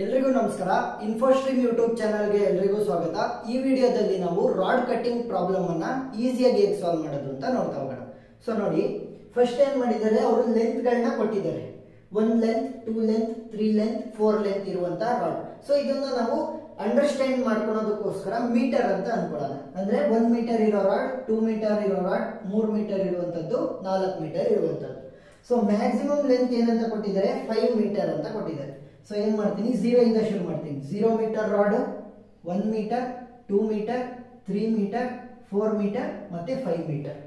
ಎಲ್ರಿಗೂ ನಮಸ್ಕಾರ. ಇನ್ಫೋಸ್ಟ್ರೀಮ್ ಯೂಟ್ಯೂಬ್ ಚಾನಲ್ಗೆ ಎಲ್ರಿಗೂ ಸ್ವಾಗತ. ಈ ವಿಡಿಯೋದಲ್ಲಿ ನಾವು ರಾಡ್ ಕಟ್ಟಿಂಗ್ ಪ್ರಾಬ್ಲಮ್ ಅನ್ನ ಈಸಿಯಾಗಿ ಹೇಗೆ ಸಾಲ್ವ್ ಮಾಡೋದು ಅಂತ ನೋಡ್ತಾ ಹೋಗೋಣ. ಸೊ ನೋಡಿ, ಫಸ್ಟ್ ಏನ್ ಮಾಡಿದ್ದಾರೆ, ಅವರು ಲೆಂತ್ ಗಳನ್ನ ಕೊಟ್ಟಿದ್ದಾರೆ. 1 ಲೆಂತ್, 2 ಲೆಂತ್, 3 ಲೆಂತ್, 4 ಲೆಂತ್ ಇರುವಂತ ರಾಡ್. ಸೊ ಇದನ್ನ ನಾವು ಅಂಡರ್ಸ್ಟ್ಯಾಂಡ್ ಮಾಡ್ಕೊಳ್ಳೋದಕ್ಕೋಸ್ಕರ ಮೀಟರ್ ಅಂತ ಅನ್ಕೊಳ್ಳೋಣ. ಅಂದ್ರೆ 1 ಮೀಟರ್ ಇರೋ ರಾಡ್, 2 ಮೀಟರ್ ಇರೋ ರಾಡ್, 3 ಮೀಟರ್ ಇರುವಂತದ್ದು, 4 ಮೀಟರ್ ಇರುವಂತದ್ದು. ಸೊ ಮ್ಯಾಕ್ಸಿಮಮ್ ಲೆಂತ್ ಏನಂತ ಕೊಟ್ಟಿದ್ದಾರೆ, 5 ಮೀಟರ್ ಅಂತ ಕೊಟ್ಟಿದ್ದಾರೆ. ಸೊ ಏನ್ ಮಾಡ್ತೀನಿ, 0 ಇಂದ ಶುರು ಮಾಡ್ತೀನಿ. 0 metre rod, 1 metre, 2 metre, 3 metre, 4 metre ಮತ್ತೆ 5 ಮೀಟರ್.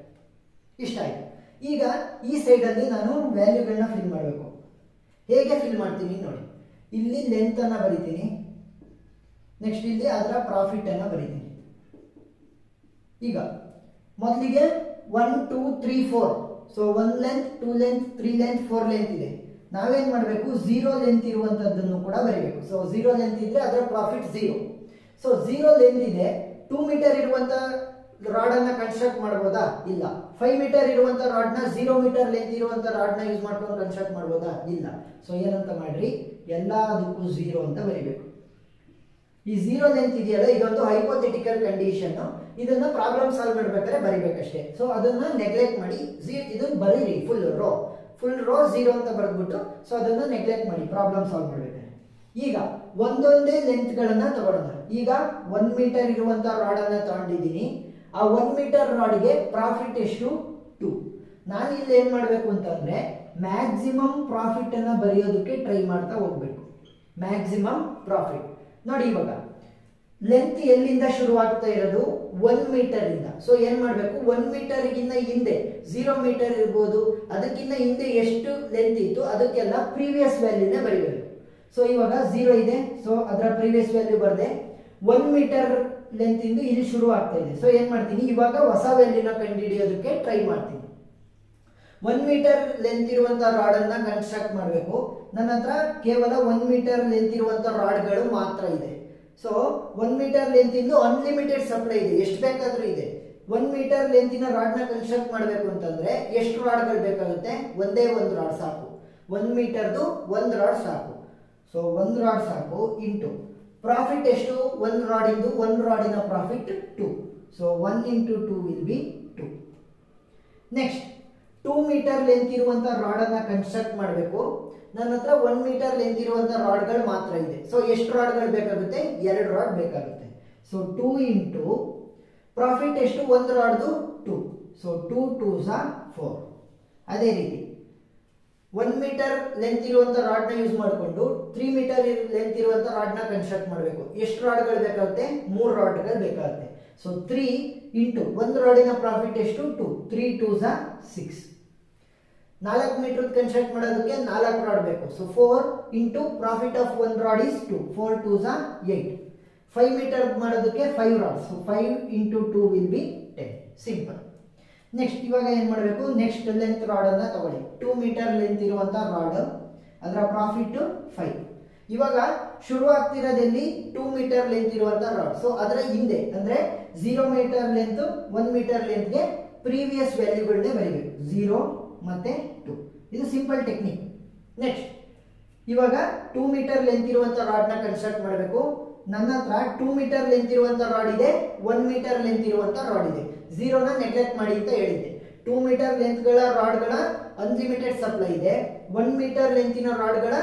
ಇಷ್ಟ ಆಯ್ತು. ಈಗ ಈ ಸೈಡ್ ಅಲ್ಲಿ ನಾನು ವ್ಯಾಲ್ಯೂಗಳನ್ನ ಫಿಲ್ ಮಾಡಬೇಕು. ಹೇಗೆ ಫಿಲ್ ಮಾಡ್ತೀನಿ ನೋಡಿ. ಇಲ್ಲಿ ಲೆಂತ್ ಅನ್ನ ಬರೀತೀನಿ, ನೆಕ್ಸ್ಟ್ ಇಲ್ಲಿ ಅದರ ಪ್ರಾಫಿಟ್ ಅನ್ನ ಬರೀತೀನಿ. ಈಗ ಮೊದಲಿಗೆ 1 2 3 4. So 1 length, 2 length, 3 length, 4 length ಇದೆ. ನಾವೇನ್ ಮಾಡಬೇಕು, 0 ಲೆಂತ್ ಇರುವಂತದ್ದನ್ನು ಕೂಡ ಬರೀಬೇಕು. ಸೊ 0 ಲೆಂತ್ ಇದ್ರೆ ಅದರ ಪ್ರಾಫಿಟ್ 0. ಸೊ 0 ಲೆಂತ್ ಇದೆ. 2 ಮೀಟರ್ ಇರುವಂತ ರಾಡ್ ಅನ್ನ ಕನ್ಸ್ಟ್ರಕ್ಟ್ ಮಾಡಬಹುದಾ? ಇಲ್ಲ. 5 ಮೀಟರ್ ಇರುವಂತ ರಾಡ್ ನ 0 ಮೀಟರ್ ಲೆಂತ್ ಇರುವಂತ ರಾಡ್ ನ ಯೂಸ್ ಮಾಡ್ಕೊಂಡು ಕನ್ಸ್ಟ್ರಕ್ಟ್ ಮಾಡಬಹುದಾ? ಇಲ್ಲ. ಸೊ ಏನಂತ ಮಾಡ್ರಿ, ಎಲ್ಲದಕ್ಕೂ 0 ಅಂತ ಬರೀಬೇಕು. ಈ 0 ಲೆಂತ್ ಇದೆಯಲ್ಲ, ಇದೊಂದು ಹೈಪೋಥೆಟಿಕಲ್ ಕಂಡೀಷನ್. ಇದನ್ನ ಪ್ರಾಬ್ಲಮ್ ಸಾಲ್ವ್ ಮಾಡ್ಬೇಕಾದ್ರೆ ಬರೀಬೇಕಷ್ಟೇ. ಸೊ ಅದನ್ನ ನೆಗ್ಲೆಕ್ಟ್ ಮಾಡಿ, ಇದನ್ನ ಬರೀರಿ ಫುಲ್ ರೋ 0 ಅಂತ ಬರೆದ್ಬಿಟ್ಟು, ಸೊ ಅದನ್ನ ನೆಗ್ಲೆಕ್ಟ್ ಮಾಡಿ ಪ್ರಾಬ್ಲಮ್ ಸಾಲ್ವ್ ಮಾಡ್ಬೇಕಾದ್ರೆ. ಈಗ ಒಂದೊಂದೇ ಲೆಂತ್ ಗಳನ್ನ ತಗೊಳ್ಳೋಣ. ಈಗ 1 ಮೀಟರ್ ಇರುವಂತ ರಾಡ್ ಅನ್ನ ತಗೊಂಡಿದ್ದೀನಿ. ಆ 1 ಮೀಟರ್ ರಾಡ್ಗೆ ಪ್ರಾಫಿಟ್ ಎಷ್ಟು? 2. ನಾನು ಇಲ್ಲಿ ಏನ್ ಮಾಡ್ಬೇಕು ಅಂತಂದ್ರೆ, ಮ್ಯಾಕ್ಸಿಮಮ್ ಪ್ರಾಫಿಟ್ ಅನ್ನ ಬರೆಯೋದಕ್ಕೆ ಟ್ರೈ ಮಾಡ್ತಾ ಹೋಗ್ಬೇಕು. ಮ್ಯಾಕ್ಸಿಮಮ್ ಪ್ರಾಫಿಟ್ ನೋಡಿ. ಇವಾಗ ಲೆಂತ್ ಎಲ್ಲಿಂದ ಶುರು ಆಗ್ತಾ ಇರೋದು? 1 ಮೀಟರ್ ಇಂದ. ಸೊ ಏನ್ ಮಾಡ್ಬೇಕು, 1 ಮೀಟರ್ ಗಿನ್ನ ಹಿಂದೆ 0 ಮೀಟರ್ ಇರ್ಬೋದು, ಅದಕ್ಕಿಂತ ಹಿಂದೆ ಎಷ್ಟು ಲೆಂತ್ ಇತ್ತು ಅದಕ್ಕೆಲ್ಲ ಪ್ರೀವಿಯಸ್ ವ್ಯಾಲ್ಯೂನೇ ಬರೀಬೇಕು. ಸೊ ಇವಾಗ 0 ಇದೆ, ಸೊ ಅದರ ಪ್ರೀವಿಯಸ್ ವ್ಯಾಲ್ಯೂ ಬರ್ದೆ. 1 ಮೀಟರ್ ಲೆಂತ್ ಇಂದ ಇಲ್ಲಿ ಶುರು ಆಗ್ತಾ ಇದೆ. ಸೊ ಏನ್ ಮಾಡ್ತೀನಿ, ಇವಾಗ ಹೊಸ ವ್ಯಾಲ್ಯೂನ ಕಂಡುಹಿಡಿಯೋದಕ್ಕೆ ಟ್ರೈ ಮಾಡ್ತೀನಿ. 1 ಮೀಟರ್ ಲೆಂತ್ ಇರುವಂತ ರಾಡ್ ಅನ್ನ ಕನ್ಸ್ಟ್ರಕ್ಟ್ ಮಾಡಬೇಕು. ನನ್ನ ಹತ್ರ ಕೇವಲ 1 ಮೀಟರ್ ಲೆಂತ್ ಇರುವಂತ ರಾಡ್ಗಳು ಮಾತ್ರ ಇದೆ. ಸೊ 1 ಮೀಟರ್ ಲೆಂತ್ ಇಂದು ಅನ್ಲಿಮಿಟೆಡ್ ಸಪ್ಲೈ ಇದೆ, ಎಷ್ಟು ಬೇಕಾದ್ರೂ ಇದೆ. 1 ಮೀಟರ್ ಲೆಂತಿನ ರಾಡ್ ನ ಕನ್ಸ್ಟ್ರಕ್ಟ್ ಮಾಡಬೇಕು ಅಂತಂದ್ರೆ ಎಷ್ಟು ರಾಡ್ಗಳು ಬೇಕಾಗುತ್ತೆ? ಒಂದೇ ಒಂದು ರಾಡ್ ಸಾಕು. 1 ಮೀಟರ್ದು ಒಂದು ರಾಡ್ ಸಾಕು. ಸೊ ಒಂದು ರಾಡ್ ಸಾಕು ಇಂಟು ಪ್ರಾಫಿಟ್ ಎಷ್ಟು? ಒಂದು ರಾಡ್ ಇಂದು ಒಂದು ರಾಡಿನ profit 2. So 1 into 2 will be 2. Next 2 metre length ಇರುವಂತ ರಾಡ್ ಅನ್ನ ಕನ್ಸ್ಟ್ರಕ್ಟ್ ಮಾಡಬೇಕು. ನನ್ನ ಹತ್ರ 1 ಮೀಟರ್ ಲೆಂತ್ ಇರುವಂತ ರಾಡ್ಗಳು ಮಾತ್ರ ಇದೆ. ಸೊ ಎಷ್ಟು ರಾಡ್ಗಳು ಬೇಕಾಗುತ್ತೆ? 2 ರಾಡ್ ಬೇಕಾಗುತ್ತೆ. ಸೊ 2 ಇಂಟು ಪ್ರಾಫಿಟ್ ಎಷ್ಟು? ಒಂದು ರಾಡ್ದು 2. So 2 2s are 4. ಅದೇ ರೀತಿ 1 ಮೀಟರ್ ಲೆಂತ್ ಇರುವಂತ ರಾಡ್ ನ ಯೂಸ್ ಮಾಡಿಕೊಂಡು 3 ಮೀಟರ್ ಲೆಂತ್ ಇರುವಂತ ರಾಡ್ ನ ಕನ್ಸ್ಟ್ರಕ್ಟ್ ಮಾಡಬೇಕು. ಎಷ್ಟು ರಾಡ್ಗಳು ಬೇಕಾಗುತ್ತೆ? 3 ರಾಡ್ಗಳು ಬೇಕಾಗುತ್ತೆ. ಸೊ 3 ಇಂಟು ಒಂದು ರಾಡಿನ ಪ್ರಾಫಿಟ್ ಎಷ್ಟು? 2. 3 2s are 6. 4 ಮೀಟರ್ ಕನ್ಸ್ಟ್ರಕ್ಟ್ ಮಾಡೋದಕ್ಕೆ 4 ರಾಡ್ ಬೇಕು. ಸೊ 4 ಇಂಟು ಪ್ರಾಫಿಟ್ ಆಫ್ ಒಂದು rod is 2. 4 2s are 8. 5 metre ಮಾಡೋದಕ್ಕೆ 5 rod. So 5 into 2 will be 10. Simple. Next ಇವಾಗ ಏನ್ ಮಾಡಬೇಕು, ನೆಕ್ಸ್ಟ್ ಲೆಂತ್ ರಾಡ್ ಅನ್ನ ತಗೊಳ್ಳಿ. 2 ಮೀಟರ್ ಲೆಂತ್ ಇರುವಂತ ರಾಡ್, ಅದರ ಪ್ರಾಫಿಟ್ 5. ಇವಾಗ ಶುರು ಆಗ್ತಿರೋದಲ್ಲಿ 2 ಮೀಟರ್ ಲೆಂತ್ ಇರುವಂತ ರಾಡ್. ಸೊ ಅದರ ಹಿಂದೆ ಅಂದ್ರೆ 0 ಮೀಟರ್ ಲೆಂತ್ 1 ಮೀಟರ್ ಲೆಂತ್ಗೆ ಪ್ರೀವಿಯಸ್ ವ್ಯಾಲ್ಯೂಗಳನ್ನೇ ಬರೀಬೇಕು. 0 ಮತ್ತೆ 2. ಇದು ಸಿಂಪಲ್ ಟೆಕ್ನಿಕ್. ನೆಕ್ಸ್ಟ್ ಇವಾಗ 2 ಮೀಟರ್ ಲೆಂತ್ ಇರುವಂತ ರಾಡ್ ನ ಕನ್ಸ್ಟ್ರಕ್ಟ್ ಮಾಡಬೇಕು. ನನ್ನ ಹತ್ರ 2 ಮೀಟರ್ ಲೆಂತ್ ಇರುವಂತ ರಾಡ್ ಇದೆ, 1 ಮೀಟರ್ ಲೆಂತ್ ಇರುವಂತ ರಾಡ್ ಇದೆ. 0 ನ ನೆಗ್ಲೆಕ್ಟ್ ಮಾಡಿ ಅಂತ ಹೇಳಿದ್ದೆ. 2 ಮೀಟರ್ ಲೆಂತ್ ಗಳ ರಾಡ್ಗಳ ಅನ್ಲಿಮಿಟೆಡ್ ಸಪ್ಲೈ ಇದೆ, 1 ಮೀಟರ್ ಲೆಂತಿನ ರಾಡ್ಗಳ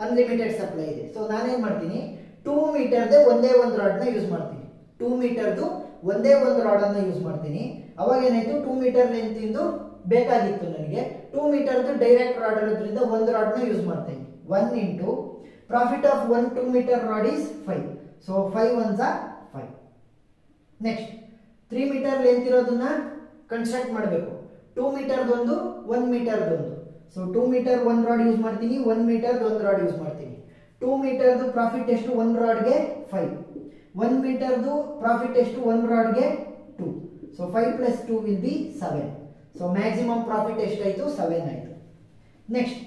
ಅನ್ಲಿಮಿಟೆಡ್ ಸಪ್ಲೈ ಇದೆ. ಸೊ ನಾನೇನ್ ಮಾಡ್ತೀನಿ, 2 ಮೀಟರ್ದೆ ಒಂದೇ ಒಂದು ರಾಡ್ ನ ಯೂಸ್ ಮಾಡ್ತೀನಿ. 2 ಮೀಟರ್ದು ಒಂದೇ ಒಂದು ರಾಡ್ ಅನ್ನ ಯೂಸ್ ಮಾಡ್ತೀನಿ. ಅವಾಗ ಏನಾಯ್ತು, 2 ಮೀಟರ್ ಲೆಂತ್ ಇಂದು ಬೇಕಾಗಿತ್ತು ನನಗೆ. 2 ಮೀಟರ್ದು ಡೈರೆಕ್ಟ್ ರಾಡ್ ಇರೋದ್ರಿಂದ ಒಂದು ರಾಡ್ ನ ಯೂಸ್ ಮಾಡ್ತೀನಿ. 1 into profit of 1 2 metre rod is 5. So 5 1s are 5. Next 3 metre length ಇರೋದನ್ನ ಕನ್ಸ್ಟ್ರಕ್ಟ್ ಮಾಡಬೇಕು. 2 ಮೀಟರ್ದೊಂದು 1 ಮೀಟರ್ದೊಂದು. ಸೊ 2 ಮೀಟರ್ ಒಂದು ರಾಡ್ ಯೂಸ್ ಮಾಡ್ತೀನಿ, 1 ಮೀಟರ್ದು ಒಂದು ರಾಡ್ ಯೂಸ್ ಮಾಡ್ತೀನಿ. 2 ಮೀಟರ್ದು ಪ್ರಾಫಿಟ್ ಎಷ್ಟು? ಒಂದು ರಾಡ್ಗೆ 5. 1 ಮೀಟರ್ದು ಪ್ರಾಫಿಟ್ ಎಷ್ಟು? ಒಂದು ರಾಡ್ಗೆ 2. So 5 plus 2 will be 7. So maximum profit ಎಷ್ಟಾಯ್ತು? 7 ಆಯ್ತು. ನೆಕ್ಸ್ಟ್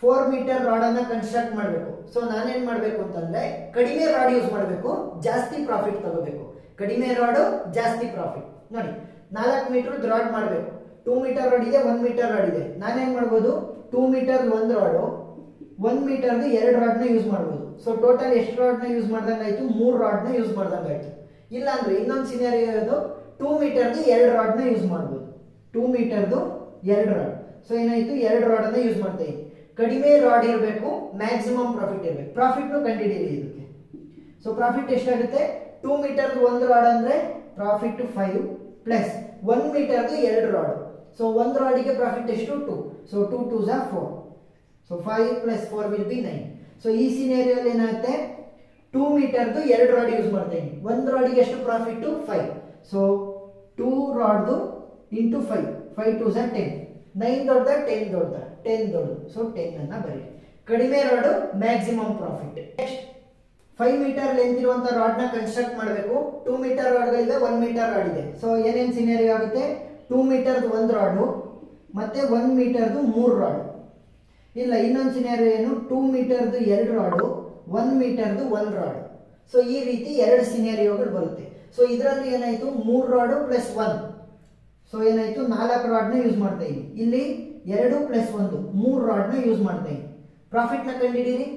4 ಮೀಟರ್ ರಾಡ್ ಅನ್ನ ಕನ್ಸ್ಟ್ರಕ್ಟ್ ಮಾಡಬೇಕು. ಸೊ ನಾನೇನ್ ಮಾಡಬೇಕು ಅಂತಂದ್ರೆ, ಕಡಿಮೆ ರಾಡ್ ಯೂಸ್ ಮಾಡಬೇಕು, ಜಾಸ್ತಿ ಪ್ರಾಫಿಟ್ ತಗೋಬೇಕು. ಕಡಿಮೆ ರಾಡ್ ಜಾಸ್ತಿ ಪ್ರಾಫಿಟ್. ನೋಡಿ 4 ಮೀಟರ್ ರಾಡ್ ಮಾಡಬೇಕು. 2 ಮೀಟರ್ ರಾಡ್ ಇದೆ, 1 ಮೀಟರ್ ರಾಡ್ ಇದೆ. ನಾನೇನ್ ಮಾಡ್ಬೋದು, 2 ಮೀಟರ್ ಒಂದು ರಾಡು 1 ಮೀಟರ್ದು 2 ರಾಡ್ನ ಯೂಸ್ ಮಾಡ್ಬೋದು. ಸೊ ಟೋಟಲ್ ಎಷ್ಟು ರಾಡ್ನ ಯೂಸ್ ಮಾಡ್ದಂಗಾಯ್ತು, 3 ರಾಡ್ನ ಯೂಸ್ ಮಾಡ್ದಂಗಾಯ್ತು. ಇಲ್ಲ ಅಂದ್ರೆ ಇನ್ನೊಂದು ಸಿನಾರಿಯೋ ಇರೋದು 2 ಮೀಟರ್ದು 2 ರಾಡ್ನ ಯೂಸ್ ಮಾಡ್ಬೋದು. 2 ಮೀಟರ್ದು 2 ರಾಡ್. ಸೊ ಏನಾಯ್ತು, 2 ರಾಡನ್ನ ಯೂಸ್ ಮಾಡ್ತಾ ಇದ್ದೀನಿ. ಕಡಿಮೆ ರಾಡ್ ಇರಬೇಕು, ಮ್ಯಾಕ್ಸಿಮಮ್ ಪ್ರಾಫಿಟ್ ಇರಬೇಕು. ಪ್ರಾಫಿಟ್ನು ಕಂಡುಹಿಡಿಯಿರಿ ಇದಕ್ಕೆ. ಸೊ ಪ್ರಾಫಿಟ್ ಎಷ್ಟಾಗುತ್ತೆ, 2 ಮೀಟರ್ದು 1 ರಾಡ್ ಅಂದ್ರೆ ಪ್ರಾಫಿಟ್ 5 ಪ್ಲಸ್ 1 ಮೀಟರ್ದು 2 ರಾಡ್. ಸೊ 1 ರಾಡಿಗೆ ಪ್ರಾಫಿಟ್ ಎಷ್ಟು, 2. So 2 2s are 4. So 5 plus 4 will be 9. So ಈ ಸಿನಾರಿಯೋಲಿ ಏನಾಗುತ್ತೆ, 2 ಮೀಟರ್ದು 2 ರಾಡ್ ಯೂಸ್ ಮಾಡ್ತಾ ಇದ್ದೀನಿ. 1 ರಾಡಿಗೆ ಎಷ್ಟು ಪ್ರಾಫಿಟ್, 5. ಸೊ 2 ರಾಡ್ದು ಇಂಟು 5, 5 2s are 10. 9 ದೊಡ್ಡದ 10 ದೊಡ್ಡದ, 10 ದೊಡ್ಡದು. ಸೊ 10 ಅನ್ನ ಬರೀ. ಕಡಿಮೆ rod maximum profit. Next 5 metre length ಇರುವಂತ ರಾಡ್ ನ ಕನ್ಸ್ಟ್ರಕ್ಟ್ ಮಾಡಬೇಕು. 2 ಮೀಟರ್ ರಾಡ್ಗಳಿದೆ, 1 ಮೀಟರ್ ರಾಡ್ ಇದೆ. ಸೊ ಏನೇನು ಸಿನಾರಿಯೋ ಆಗುತ್ತೆ, 2 ಮೀಟರ್ದು 1 ರಾಡು ಮತ್ತೆ 1 ಮೀಟರ್ದು 3 ರಾಡು. ಇಲ್ಲ ಇನ್ನೊಂದು ಸಿನಾರಿಯೋ ಏನು, 2 ಮೀಟರ್ದು 2 ರಾಡು, 1 ಮೀಟರ್ದು 1 ರಾಡು. ಸೊ ಈ ರೀತಿ 2 ಸಿನಾರಿಯೋಗಳು ಬರುತ್ತೆ. ಸೊ ಇದರಲ್ಲಿ ಏನಾಯ್ತು, 3 ರಾಡು ಪ್ಲಸ್ 1. ಸೊ ಏನಾಯ್ತು, 4 ರಾಡ್ನ ಯೂಸ್ ಮಾಡ್ತಾ ಇದ್ದೀನಿ. ಇಲ್ಲಿ 2 ಪ್ಲಸ್ 1 3 ರಾಡ್ನ ಯೂಸ್ ಮಾಡ್ತಾ ಇದ್ದೀನಿ. ಪ್ರಾಫಿಟ್ ನ ಕಂಡುಹಿಡಿಯಿರಿ.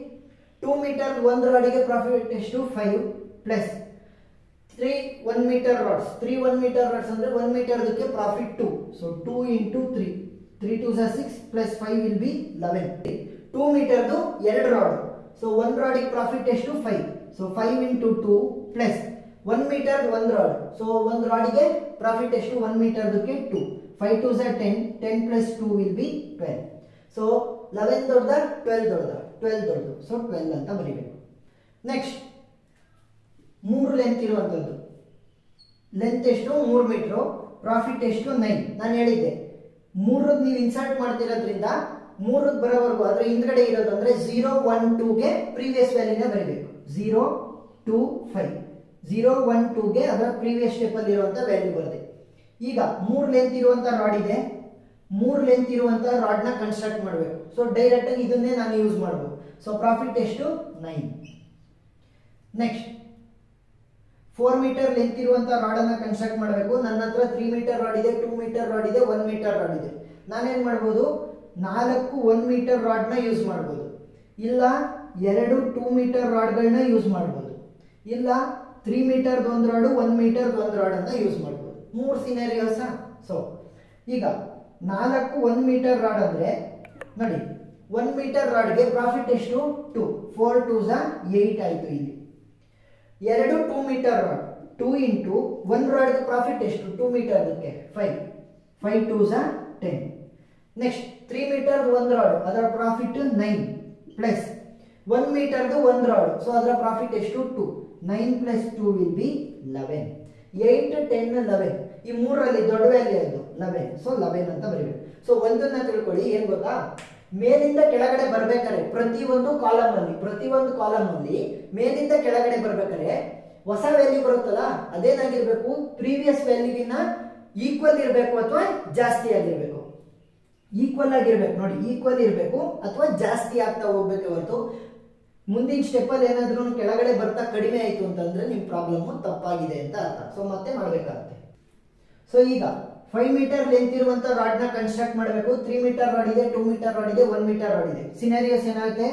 2 ಮೀಟರ್ 1 ರಾಡಿಗೆ ಪ್ರಾಫಿಟ್ ಎಷ್ಟು, 5 plus 3 1 metre rods. 3 1 metre rods ಅಂದ್ರೆ 1 ಮೀಟರ್ ಅದಕ್ಕೆ profit 2. So 2 into 3, 3 2s are 6 plus 5 will be 11. 2 ಮೀಟರ್ದು 2 ರಾಡ್. ಸೊ 1 ರಾಡಿಗೆ ಪ್ರಾಫಿಟ್ ಎಷ್ಟು, 5. So 5 into 2 plus 1 metre 1 rod. So 1 ರಾಡಿಗೆ ಪ್ರಾಫಿಟ್ ಎಷ್ಟು, 1 ಮೀಟರ್ದಕ್ಕೆ 2. 5 2s are 10, 10 plus 2 will be 12. So 11 ದೊಡ್ಡದ 12 ದೊಡ್ಡದ, 12 ದೊಡ್ಡದು. ಸೊ 12 ಅಂತ ಬರೀಬೇಕು. ನೆಕ್ಸ್ಟ್ 3 ಲೆಂತ್ ಇರುವಂತದ್ದು. ಲೆಂತ್ ಎಷ್ಟು, 3 ಮೀಟರ್. ಪ್ರಾಫಿಟ್ ಎಷ್ಟು, 9. ನಾನು ಹೇಳಿದ್ದೆ 3 ನೀವು ಇನ್ಸರ್ಟ್ ಮಾಡ್ತಿರೋದ್ರಿಂದ 3 ಬರೋವರೆಗೂ ಅದರ ಹಿಂದ್ಗಡೆ ಇರೋದು ಅಂದ್ರೆ 0 1 2ಗೆ ಪ್ರೀವಿಯಸ್ ವ್ಯಾಲ್ಯೂನ ಬರೀಬೇಕು. 0 2 5, 0 1 2ಗೆ ಅದರ ಪ್ರೀವಿಯಸ್ ಸ್ಟೆಪ್ ಅಲ್ಲಿ ಇರುವಂತ ವ್ಯಾಲ್ಯೂ ಬರುತ್ತೆ. ಈಗ 3 ಲೆಂತ್ ಇರುವಂತ ರಾಡ್ ಇದೆ. 3 ಲೆಂತ್ ಇರುವಂತ ರಾಡ್ ನ ಕನ್ಸ್ಟ್ರಕ್ಟ್ ಮಾಡಬೇಕು. ಸೊ ಡೈರೆಕ್ಟ್ ಆಗಿ ಇದನ್ನೇ ನಾನು ಯೂಸ್ ಮಾಡಬಹುದು. ಸೊ ಪ್ರಾಫಿಟ್ ಎಷ್ಟು, 9. ನೆಕ್ಸ್ಟ್ 4 ಮೀಟರ್ ಲೆಂತ್ ಇರುವಂತ ರಾಡ್ ಅನ್ನ ಕನ್ಸ್ಟ್ರಕ್ಟ್ ಮಾಡಬೇಕು. ನನ್ನ ಹತ್ರ 3 ಮೀಟರ್ ರಾಡ್ ಇದೆ, 2 ಮೀಟರ್ ರಾಡ್ ಇದೆ, 1 ಮೀಟರ್ ರಾಡ್ ಇದೆ. ನಾನೇನ್ ಮಾಡಬಹುದು, 4 1 ಮೀಟರ್ ರಾಡ್ ನ ಯೂಸ್ ಮಾಡಬಹುದು. ಇಲ್ಲ 2 2 ಮೀಟರ್ ರಾಡ್ಗಳನ್ನ ಯೂಸ್ ಮಾಡಬಹುದು. ಇಲ್ಲ 3 ಮೀಟರ್ 1 ರಾಡ್, 1 ಮೀಟರ್ 1 ರಾಡ್ ಅನ್ನ ಯೂಸ್ ಮಾಡಬಹುದು. 3 ಸಿನಾರಿಯೋಸ್. ಸೊ ಈಗ 4 1 ಮೀಟರ್ ರಾಡ್ ಅಂದ್ರೆ ನೋಡಿ, 1 ಮೀಟರ್ ರಾಡ್ಗೆ ಪ್ರಾಫಿಟ್ ಎಷ್ಟು, 2. 4 2s are 8 ಆಯ್ತು. ಇಲ್ಲಿ 2 2 ಮೀಟರ್ ರಾಡ್, 2 ಇಂಟು 1 ರಾಡ್ಗೆ ಪ್ರಾಫಿಟ್ ಎಷ್ಟು, 2 metre 5, 5 2s are 10. Next 3 metre 1 rod, ಅದರ ಪ್ರಾಫಿಟ್ 9 ಪ್ಲಸ್ 1 ಮೀಟರ್ದು 1 ರಾಡ್. ಸೊ ಅದರ ಪ್ರಾಫಿಟ್ ಎಷ್ಟು, 2. 9 ಪ್ಲಸ್ 2 will be 11. 8 10 11. ಈ ಮೂರರಲ್ಲಿ ದೊಡ್ಡ ವ್ಯಾಲ್ಯೂ ಅದು 11. ಸೊ 11 ಅಂತ ಬರೀಬೇಕು. ಸೊ ಒಂದನ್ನ ತಿಳ್ಕೊಳ್ಳಿ, ಏನ್ ಗೊತ್ತಾ, ಮೇಲಿಂದ ಕೆಳಗಡೆ ಬರ್ಬೇಕಾದ್ರೆ ಪ್ರತಿಯೊಂದು ಕಾಲಮ್ ಅಲ್ಲಿ ಮೇಲಿಂದ ಕೆಳಗಡೆ ಬರ್ಬೇಕಾದ್ರೆ ಹೊಸ ವ್ಯಾಲ್ಯೂ ಬರುತ್ತಲ್ಲ, ಅದೇನಾಗಿರ್ಬೇಕು, ಪ್ರೀವಿಯಸ್ ವ್ಯಾಲ್ಯೂಗಿನ್ನ ಈಕ್ವಲ್ ಇರಬೇಕು ಅಥವಾ ಜಾಸ್ತಿ ಆಗಿರ್ಬೇಕು. ಈಕ್ವಲ್ ಆಗಿರ್ಬೇಕು ನೋಡಿ, ಈಕ್ವಲ್ ಇರಬೇಕು ಅಥವಾ ಜಾಸ್ತಿ ಆಗ್ತಾ ಹೋಗ್ಬೇಕು ಹೊರತು ಮುಂದಿನ ಸ್ಟೆಪ್ ಅಲ್ಲಿ ಏನಾದ್ರೂ ಕೆಳಗಡೆ ಬರ್ತಾ ಕಡಿಮೆ ಆಯ್ತು ಅಂತಂದ್ರೆ ನಿಮ್ ಪ್ರಾಬ್ಲಮ್ ತಪ್ಪಾಗಿದೆ ಅಂತ ಅರ್ಥ. ಸೊ ಮತ್ತೆ ಮಾಡ್ಬೇಕಾಗುತ್ತೆ. ಸೊ ಈಗ 5 ಮೀಟರ್ ಲೆಂತ್ ಇರುವಂತ ರಾಡ್ ನ ಕನ್ಸ್ಟ್ರಕ್ಟ್ ಮಾಡಬೇಕು. 3 ಮೀಟರ್ ರಾಡ್ ಇದೆ, 2 ಮೀಟರ್ ರಾಡ್ ಇದೆ, 1 ಮೀಟರ್ ರಾಡ್ ಇದೆ. ಸಿನಾರಿಯೋಸ್ ಏನಾಗುತ್ತೆ,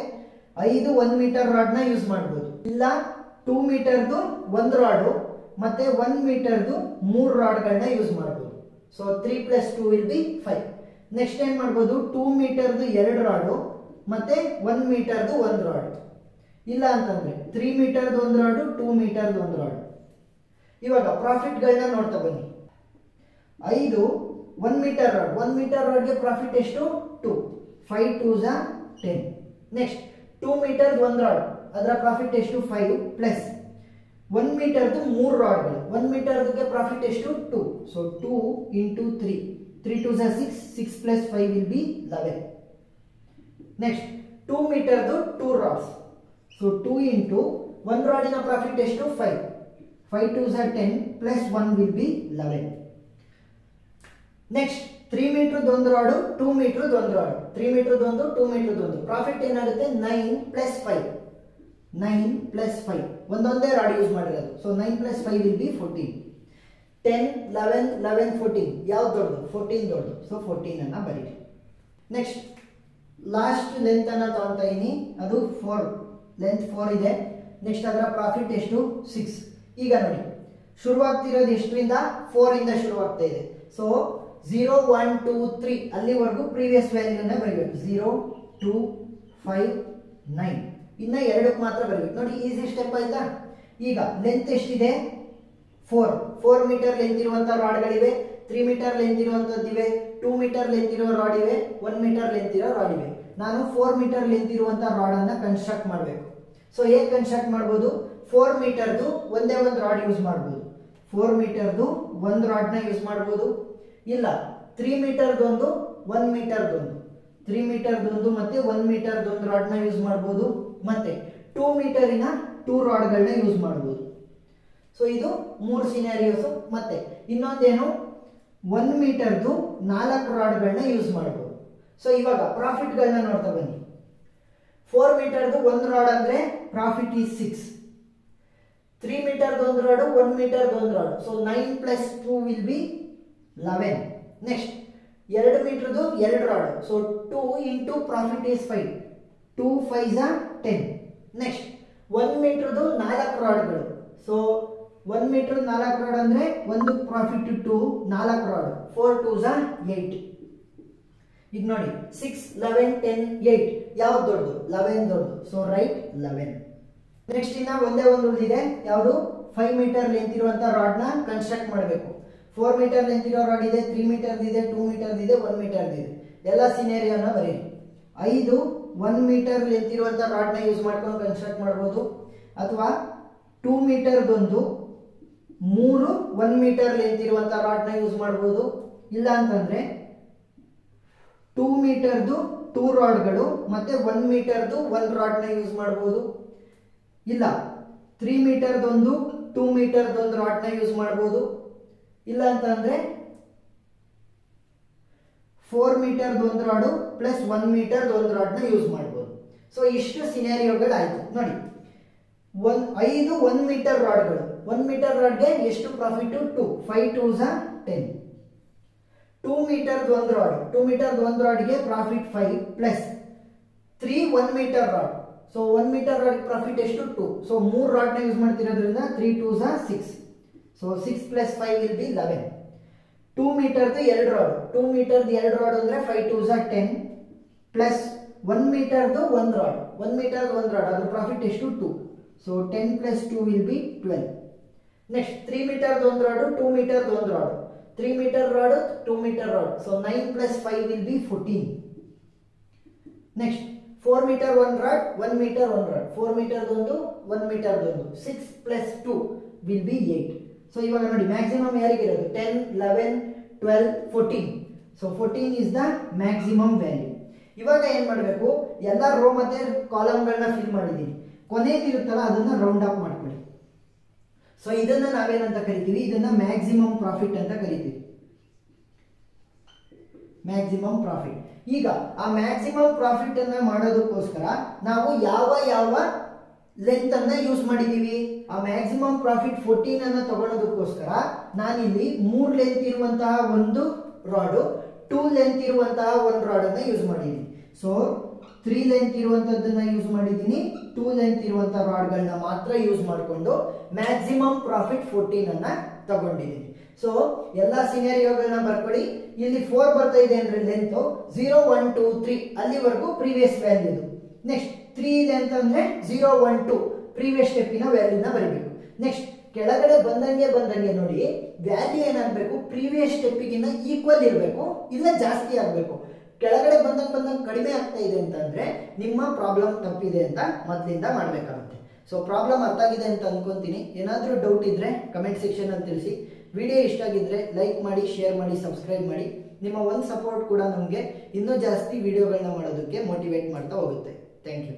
5 1 ಮೀಟರ್ ರಾಡ್ ನ ಯೂಸ್ ಮಾಡಬಹುದು. ಇಲ್ಲ 2 ಮೀಟರ್ದು 1 ರಾಡ್ ಮತ್ತೆ 1 ಮೀಟರ್ದು 3 ರಾಡ್ಗಳನ್ನ ಯೂಸ್ ಮಾಡಬಹುದು. So 3 plus 2 will be 5. Next ಏನ್ ಮಾಡಬಹುದು, 2 ಮೀಟರ್ದು 2 ರಾಡ್ ಮತ್ತೆ 1 ಮೀಟರ್ದು 1 ರಾಡ್. ಇಲ್ಲ ಅಂತಂದ್ರೆ 3 ಮೀಟರ್ದು 1 ರಾಡ್, 2 ಮೀಟರ್ದು 1 ರಾಡ್. ಇವಾಗ ಪ್ರಾಫಿಟ್ ಗಳನ್ನ ನೋಡ್ತಾ ಬನ್ನಿ. 5 1 ಮೀಟರ್ ರಾಡ್, 1 ಮೀಟರ್ ರಾಡ್ಗೆ ಪ್ರಾಫಿಟ್ ಎಷ್ಟು, 2. 5 2s are 10. Next 2 metre 1 rod, ಅದರ ಪ್ರಾಫಿಟ್ ಎಷ್ಟು, 5 ಪ್ಲಸ್ 1 ಮೀಟರ್ದು 3 ರಾಡ್ಗಳು. 1 ಮೀಟರ್ಗೆ ಪ್ರಾಫಿಟ್ ಎಷ್ಟು, 2. So 2 into 3, 3 2s are 6, 6 plus 5 will be 11. Next 2 ಮೀಟರ್ದು 2 ರಾಡ್ಸ್. ಸೊ 2 ಇಂಟು 1 ರಾಡಿನ ಪ್ರಾಫಿಟ್ ಎಷ್ಟು, 5. 5 2s are 10 plus 1 will be 11. Next 3 metre 1 rod, 2 metre 1 rod. 3 metre 1, 2 metre 1. Profit ಏನಾಗುತ್ತೆ, 9 plus 5. 9 plus 5 ಒಂದೊಂದೇ rod use ಮಾಡಿರೋದು. So 9 plus 5 will be 14. 10 11 11 14 ಯಾವ್ದು ದೊಡ್ಡದು, 14 ದೊಡ್ಡದು. So 14 ಅನ್ನ ಬರೀರಿ. ನೆಕ್ಸ್ಟ್ ಲಾಸ್ಟ್ ಲೆಂತ್ ಅನ್ನ ತಗೊಳ್ತಾ ಇದೀನಿ, ಅದು 4 ಲೆಂತ್ 4 ಇದೆ. ನೆಕ್ಸ್ಟ್ ಅದರ ಪ್ರಾಫಿಟ್ ಎಷ್ಟು 6. ಈಗ ನೋಡಿ ಶುರುವಾಗ್ತಿರೋದು ಎಷ್ಟರಿಂದ 4 ಇಂದ ಶುರುವಾಗ್ತಾ ಇದೆ. ಸೊ 0 1 2 3 ಅಲ್ಲಿವರೆಗೂ ಪ್ರೀವಿಯಸ್ ವ್ಯಾಲ್ಯೂನ ಬರೀಬೇಕು. 0 2 5 9 ಇನ್ನ 2ಕ್ಕೆ ಮಾತ್ರ ಬರೀಬೇಕು. ನೋಡಿ ಈಸಿ ಸ್ಟೆಪ್ ಆಯ್ತಾ. ಈಗ ಲೆಂತ್ ಎಷ್ಟಿದೆ 4 ಮೀಟರ್ ಲೆಂತ್ ಇರುವಂತ ರಾಡ್ಗಳಿವೆ, 3 ಮೀಟರ್ ಲೆಂತ್ ಇರುವಂತದ್ದಿವೆ, 2 ಮೀಟರ್ ಲೆಂತ್ ಇರೋ ರಾಡ್ ಇವೆ, 1 ಮೀಟರ್ ಲೆಂತ್ ಇರೋ ರಾಡ್ ಇವೆ. ನಾನು 4 ಮೀಟರ್ ಲೆಂತ್ ಇರುವಂತ ರಾಡ್ ಅನ್ನ ಕನ್ಸ್ಟ್ರಕ್ಟ್ ಮಾಡಬೇಕು. ಸೊ ಹೇಗೆ ಕನ್ಸ್ಟ್ರಕ್ಟ್ ಮಾಡಬಹುದು, 4 ಮೀಟರ್ದು ಒಂದೇ ಒಂದು ರಾಡ್ ಯೂಸ್ ಮಾಡಬಹುದು. 4 ಮೀಟರ್ದು ಒಂದು ರಾಡ್ ನ ಯೂಸ್ ಮಾಡಬಹುದು. ಇಲ್ಲ 3 ಮೀಟರ್ದೊಂದು 1 ಮೀಟರ್ದೊಂದು 3 ಮೀಟರ್ದೊಂದು ಮತ್ತೆ 1 ಮೀಟರ್ದೊಂದು ರಾಡ್ ನ ಯೂಸ್ ಮಾಡಬಹುದು. ಮತ್ತೆ 2 ಮೀಟರಿನ 2 ರಾಡ್ಗಳನ್ನ ಯೂಸ್ ಮಾಡಬಹುದು. ಸೊ ಇದು 3 ಸಿನಾರಿಯೋಸ್. ಮತ್ತೆ ಇನ್ನೊಂದೇನು 1 ಮೀಟರ್ದು 4 ರಾಡ್ಗಳನ್ನ ಯೂಸ್ ಮಾಡಬಹುದು. ಸೊ ಇವಾಗ ಪ್ರಾಫಿಟ್ಗಳನ್ನ ನೋಡ್ತಾ ಬನ್ನಿ. 4 ಮೀಟರ್ದು ಒಂದು ರಾಡ್ ಅಂದ್ರೆ ಪ್ರಾಫಿಟ್ ಈಸ್ 6. 3 ಮೀಟರ್ದು ಒಂದು ರಾಡ್, 1 ಮೀಟರ್ದು ಒಂದು rod. So 9 + 2 will be 11. Next 2 ಮೀಟರ್ದು 2 rod. So 2 into profit is 5. 2 5 10. Next 1 ಮೀಟರ್ದು 4 ರಾಡ್ಗಳು. ಸೊ 1 ಮೀಟರ್ 4 ರಾಡ್ ಅಂದ್ರೆ ಒಂದು ಪ್ರಾಫಿಟ್ 2, 4 ರಾಡ್. 4 2 8. ಈಗ ನೋಡಿ 6 11 10 8 ಯಾವ್ದು ದೊಡ್ಡದು, 11 ದೊಡ್ಡದು. So right 11. ನೆಕ್ಸ್ಟ್ ಇನ್ನ ಒಂದೇ ಒಂದು ಉಳಿದಿದೆ, ಯಾವುದು 5 ಮೀಟರ್ ಲೆಂತ್ ಇರುವಂತ ರಾಡ್ ನ ಕನ್ಸ್ಟ್ರಕ್ಟ್ ಮಾಡಬೇಕು. 4 ಮೀಟರ್ ಲೆಂತ್ ಇರೋ ರಾಡ್ ಇದೆ, 3 ಮೀಟರ್ ಇದೆ, 2 ಮೀಟರ್ ಇದೆ, 1 ಮೀಟರ್ ಇದೆ. ಎಲ್ಲ ಸಿನೇರಿಯೋನ ಬರೀರಿ. 5 1 ಮೀಟರ್ ಲೆಂತ್ ಇರುವಂತ ರಾಡ್ ನ ಯೂಸ್ ಮಾಡ್ಕೊಂಡು ಕನ್ಸ್ಟ್ರಕ್ಟ್ ಮಾಡಬಹುದು. ಅಥವಾ 2 ಮೀಟರ್ದೊಂದು 3 1 ಮೀಟರ್ ಲೆಂತ್ ಇರುವಂತ ರಾಡ್ ನ ಯೂಸ್ ಮಾಡಬಹುದು. ಇಲ್ಲ ಅಂತಂದ್ರೆ 2 ಮೀಟರ್ದು 2 ರಾಡ್ಗಳು ಮತ್ತೆ 1 ಮೀಟರ್ದು 1 ರಾಡ್ ನ ಯೂಸ್ ಮಾಡಬಹುದು. ಇಲ್ಲ 3 ಮೀಟರ್ದೊಂದು 2 ಮೀಟರ್ದೊಂದು ರಾಡ್ ನ ಯೂಸ್ ಮಾಡಬಹುದು. ಇಲ್ಲ ಅಂತಂದ್ರೆ 4 ಮೀಟರ್ದು ಒಂದು ರಾಡು ಪ್ಲಸ್ 1 ಮೀಟರ್ದು ಒಂದು ರಾಡ್ ನ ಯೂಸ್ ಮಾಡಬಹುದು. ಸೊ ಇಷ್ಟು ಸಿನಾರಿಯೋಗಳಾಯ್ತು. ನೋಡಿ 5 1 ಮೀಟರ್ ರಾಡ್ಗಳು. 1 ಮೀಟರ್ ರಾಡ್ಗೆ ಎಷ್ಟು ಪ್ರಾಫಿಟ್ 2. 5 2 10. 2 ಮೀಟರ್ದು ಒಂದು ರಾಡ್. 2 ಮೀಟರ್ದು ಒಂದು ರಾಡ್ಗೆ profit 5 plus 3 1 metre rod. So 1 metre rod profit ಎಷ್ಟು 2. ಸೊ 3 ರಾಡ್ ನ ಯೂಸ್ ಮಾಡ್ತಿರೋದ್ರಿಂದ 3 2 6. So 6 + 5 will be 11. 2 ಮೀಟರ್ದು 2 ರಾಡ್. 2 ಮೀಟರ್ದು 2 ರಾಡ್ ಅಂದ್ರೆ 5 2 10 ಪ್ಲಸ್ 1 ಮೀಟರ್ದು 1 ರಾಡ್. 1 ಮೀಟರ್ದು 1 ರಾಡ್ ಅದ್ರ ಪ್ರಾಫಿಟ್ ಎಷ್ಟು 2. So 10 + 2 will be 12. ನೆಕ್ಸ್ಟ್ 3 ಮೀಟರ್ದು ಒಂದು ರಾಡ್, 2 ಮೀಟರ್ದು ಒಂದು rod. 3 metre rod, 2 metre rod. So 9 + 5 will be 14. Next 4 metre 1 rod, 1 metre 1 rod. 4 ಮೀಟರ್ದೊಂದು 1 ಮೀಟರ್ದೊಂದು. 6 + 2 ವಿಲ್ ಬಿ 8. ಸೊ ಇವಾಗ ನೋಡಿ ಮ್ಯಾಕ್ಸಿಮಮ್ ಯಾರಿಗಿರೋದು 10 11 12 14. So 14 is the maximum value. ಇವಾಗ ಏನ್ ಮಾಡಬೇಕು, ಎಲ್ಲ ರೋ ಮತ್ತೆ ಕಾಲಮ್ಗಳನ್ನ ಫಿಲ್ ಮಾಡಿದೀನಿ. ಕೊನೆಗಿರುತ್ತಲ್ಲ ಅದನ್ನ ರೌಂಡ್ ಅಪ್ ಮಾಡ್ಕೊಳ್ಳಿ. ಸೊ ಇದನ್ನ ನಾವೇನಂತ ಕರಿತೀವಿ, ಇದನ್ನ ಮ್ಯಾಕ್ಸಿಮಮ್ ಪ್ರಾಫಿಟ್ ಅಂತ ಕರಿತೀವಿ. Maximum profit. ಈಗ ಆ ಮ್ಯಾಕ್ಸಿಮಮ್ ಪ್ರಾಫಿಟ್ ಅನ್ನ ಮಾಡೋದಕ್ಕೋಸ್ಕರ ನಾವು ಯಾವ ಲೆಂತ್ ಅನ್ನ ಯೂಸ್ ಮಾಡಿದೀವಿ. ಆ ಮ್ಯಾಕ್ಸಿಮಮ್ ಪ್ರಾಫಿಟ್ 14 ಅನ್ನ ತಗೊಳ್ಳೋದಕ್ಕೋಸ್ಕರ ನಾನಿಲ್ಲಿ 3 ಲೆಂತ್ ಇರುವಂತಹ ಒಂದು ರಾಡ್, 2 ಲೆಂತ್ ಇರುವಂತಹ ಒಂದು ರಾಡ್ ಅನ್ನ ಯೂಸ್ ಮಾಡಿದೀನಿ. ಸೊ 3 ಲೆಂತ್ ಇರುವಂತದ್ದನ್ನ ಯೂಸ್ ಮಾಡಿದೀನಿ, 2 ಲೆಂತ್ ಇರುವಂತಹ ರಾಡ್ಗಳನ್ನ ಮಾತ್ರ ಯೂಸ್ ಮಾಡಿಕೊಂಡು ಮ್ಯಾಕ್ಸಿಮಮ್ ಪ್ರಾಫಿಟ್ 14 ಅನ್ನ ತಗೊಂಡಿದ್ದೀನಿ. ಸೊ ಎಲ್ಲಾ ಸಿನಾರಿಯೋಗಳನ್ನ ಬರ್ಕೊಳ್ಳಿ. ಇಲ್ಲಿ 4 ಬರ್ತಾ ಇದೆ ಅಂದ್ರೆ ಲೆಂತ್ 0 1 2 3 ಅಲ್ಲಿವರೆಗೂ ಪ್ರೀವಿಯಸ್ ವ್ಯಾಲ್ಯೂ. ನೆಕ್ಸ್ಟ್ 3 ಇದೆ ಅಂತಂದ್ರೆ 0 1 2 ಪ್ರೀವಿಯಸ್ ಸ್ಟೆಪ್ಪಿನ ವ್ಯಾಲ್ಯೂನ ಬರೀಬೇಕು. ನೆಕ್ಸ್ಟ್ ಕೆಳಗಡೆ ಬಂದಂಗೆ ನೋಡಿ ವ್ಯಾಲ್ಯೂ ಏನಾಗಬೇಕು, ಪ್ರೀವಿಯಸ್ ಸ್ಟೆಪ್ಪಿಗಿನ್ನ ಈಕ್ವಲ್ ಇರಬೇಕು, ಇಲ್ಲ ಜಾಸ್ತಿ ಆಗಬೇಕು. ಕೆಳಗಡೆ ಬಂದಂಗೆ ಕಡಿಮೆ ಆಗ್ತಾ ಇದೆ ಅಂತಂದ್ರೆ ನಿಮ್ಮ ಪ್ರಾಬ್ಲಮ್ ತಪ್ಪಿದೆ ಅಂತ ಮೊದಲಿಂದ ಮಾಡಬೇಕಾಗುತ್ತೆ. ಸೊ ಪ್ರಾಬ್ಲಮ್ ಅರ್ಥ ಆಗಿದೆ ಅಂತ ಅನ್ಕೊಂತೀನಿ. ಏನಾದರೂ ಡೌಟ್ ಇದ್ರೆ ಕಮೆಂಟ್ ಸೆಕ್ಷನ್ ಅಲ್ಲಿ ತಿಳಿಸಿ. ವಿಡಿಯೋ ಇಷ್ಟ ಆಗಿದ್ರೆ ಲೈಕ್ ಮಾಡಿ, ಶೇರ್ ಮಾಡಿ, ಸಬ್ಸ್ಕ್ರೈಬ್ ಮಾಡಿ. ನಿಮ್ಮ ಒಂದು ಸಪೋರ್ಟ್ ಕೂಡ ನಮಗೆ ಇನ್ನೂ ಜಾಸ್ತಿ ವಿಡಿಯೋಗಳನ್ನ ಮಾಡೋದಕ್ಕೆ ಮೋಟಿವೇಟ್ ಮಾಡ್ತಾ ಹೋಗುತ್ತೆ. Thank you.